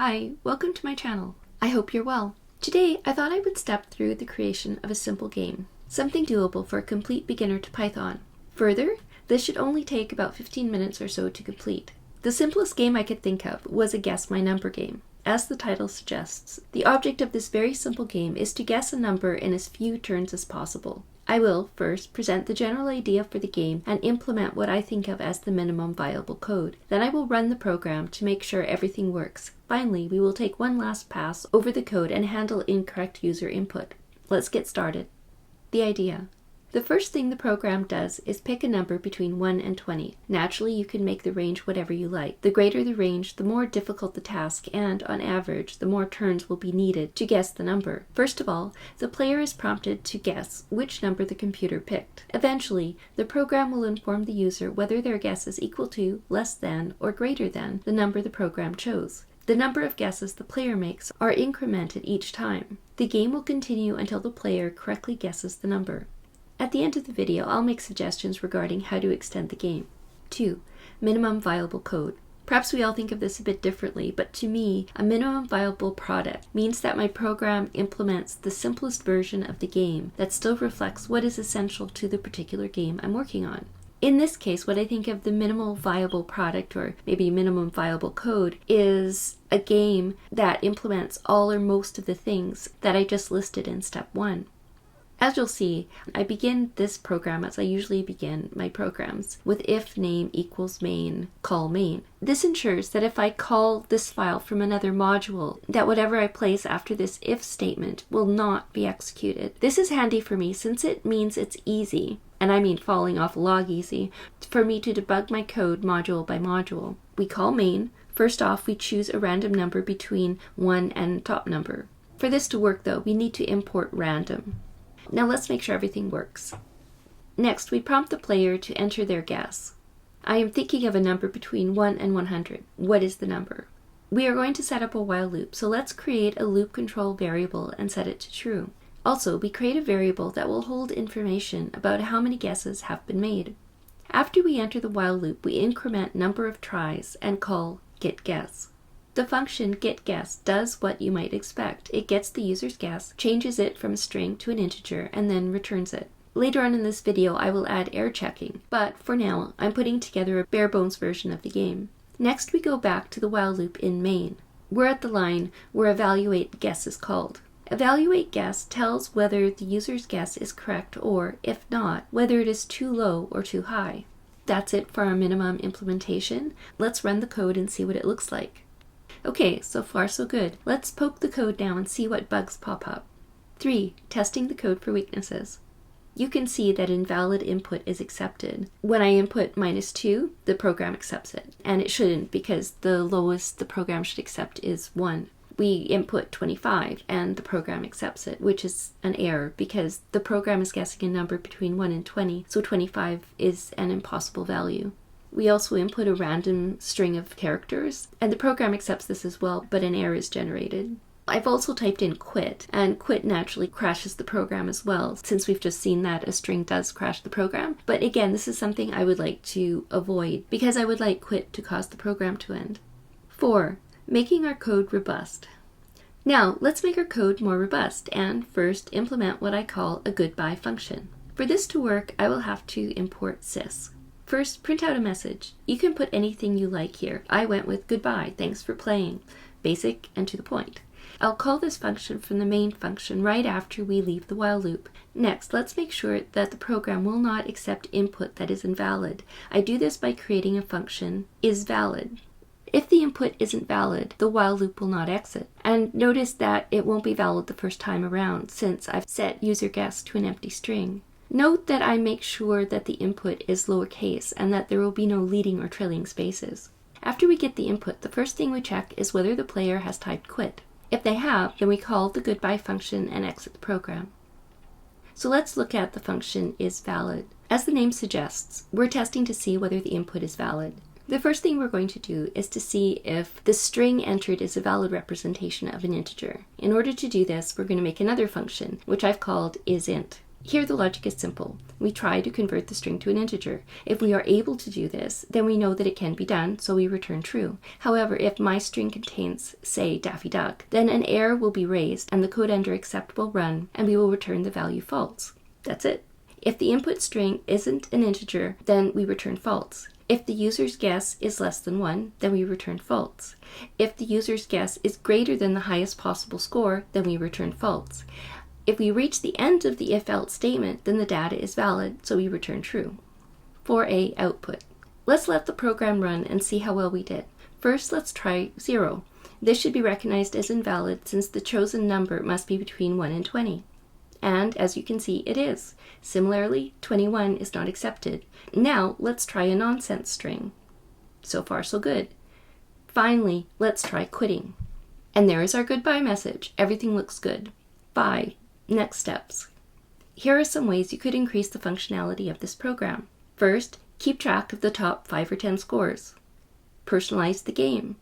Hi, welcome to my channel. I hope you're well. Today, I thought I would step through the creation of a simple game, something doable for a complete beginner to Python. Further, this should only take about 15 minutes or so to complete. The simplest game I could think of was a guess my number game. As the title suggests, the object of this very simple game is to guess a number in as few turns as possible. I will first present the general idea for the game and implement what I think of as the minimum viable code. Then I will run the program to make sure everything works. Finally, we will take one last pass over the code and handle incorrect user input. Let's get started. The idea. The first thing the program does is pick a number between 1 and 20. Naturally, you can make the range whatever you like. The greater the range, the more difficult the task, and on average, the more turns will be needed to guess the number. First of all, the player is prompted to guess which number the computer picked. Eventually, the program will inform the user whether their guess is equal to, less than, or greater than the number the program chose. The number of guesses the player makes are incremented each time. The game will continue until the player correctly guesses the number. At the end of the video, I'll make suggestions regarding how to extend the game. 2. Minimum viable code. Perhaps we all think of this a bit differently, but to me, a minimum viable product means that my program implements the simplest version of the game that still reflects what is essential to the particular game I'm working on. In this case, what I think of the minimal viable product, or maybe minimum viable code, is a game that implements all or most of the things that I just listed in step 1. As you'll see, I begin this program as I usually begin my programs, with if name equals main, call main. This ensures that if I call this file from another module, that whatever I place after this if statement will not be executed. This is handy for me since it means it's easy, and I mean falling off a log easy, for me to debug my code module by module. We call main. First off, we choose a random number between 1 and top number. For this to work though, we need to import random. Now let's make sure everything works. Next, we prompt the player to enter their guess. I am thinking of a number between 1 and 100. What is the number? We are going to set up a while loop, so let's create a loop control variable and set it to true. Also, we create a variable that will hold information about how many guesses have been made. After we enter the while loop, we increment number of tries and call getGuess. The function getGuess does what you might expect. It gets the user's guess, changes it from a string to an integer, and then returns it. Later on in this video, I will add error checking, but for now, I'm putting together a bare bones version of the game. Next, we go back to the while loop in main. We're at the line where evaluate guess is called. Evaluate guess tells whether the user's guess is correct or, if not, whether it is too low or too high. That's it for our minimum implementation. Let's run the code and see what it looks like. Okay, so far so good. Let's poke the code now and see what bugs pop up. 3. Testing the code for weaknesses. You can see that invalid input is accepted. When I input -2, the program accepts it. And it shouldn't, because the lowest the program should accept is 1. We input 25 and the program accepts it, which is an error because the program is guessing a number between 1 and 20, so 25 is an impossible value. We also input a random string of characters, and the program accepts this as well, but an error is generated. I've also typed in quit, and quit naturally crashes the program as well, since we've just seen that a string does crash the program. But again, this is something I would like to avoid, because I would like quit to cause the program to end. 4. Making our code robust. Now, let's make our code more robust, and first implement what I call a goodbye function. For this to work, I will have to import sys. First, print out a message. You can put anything you like here. I went with goodbye, thanks for playing. Basic and to the point. I'll call this function from the main function right after we leave the while loop. Next, let's make sure that the program will not accept input that is invalid. I do this by creating a function isValid. If the input isn't valid, the while loop will not exit. And notice that it won't be valid the first time around, since I've set user guess to an empty string. Note that I make sure that the input is lowercase and that there will be no leading or trailing spaces. After we get the input, the first thing we check is whether the player has typed quit. If they have, then we call the goodbye function and exit the program. So let's look at the function isValid. As the name suggests, we're testing to see whether the input is valid. The first thing we're going to do is to see if the string entered is a valid representation of an integer. In order to do this, we're going to make another function, which I've called isInt. Here the logic is simple. We try to convert the string to an integer. If we are able to do this, then we know that it can be done, so we return true. However, if my string contains, say, Daffy Duck, then an error will be raised and the code under accept will run, and we will return the value false. That's it. If the input string isn't an integer, then we return false. If the user's guess is less than 1, then we return false. If the user's guess is greater than the highest possible score, then we return false. If we reach the end of the if-else statement, then the data is valid, so we return true. 4a output. Let's let the program run and see how well we did. First, let's try 0. This should be recognized as invalid since the chosen number must be between 1 and 20. And as you can see, it is. Similarly, 21 is not accepted. Now, let's try a nonsense string. So far, so good. Finally, let's try quitting. And there is our goodbye message. Everything looks good. Bye. Next steps. Here are some ways you could increase the functionality of this program. First, keep track of the top 5 or 10 scores. Personalize the game.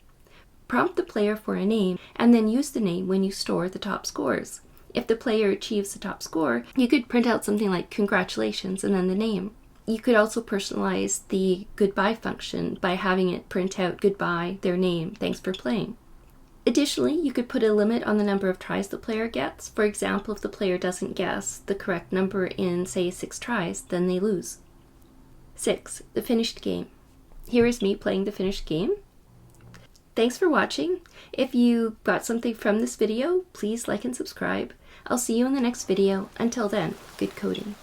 Prompt the player for a name and then use the name when you store the top scores. If the player achieves the top score, you could print out something like congratulations and then the name. You could also personalize the goodbye function by having it print out goodbye, their name, thanks for playing. Additionally, you could put a limit on the number of tries the player gets. For example, if the player doesn't guess the correct number in, say, 6 tries, then they lose. 6. The finished game. Here is me playing the finished game. Thanks for watching. If you got something from this video, please like and subscribe. I'll see you in the next video. Until then, good coding.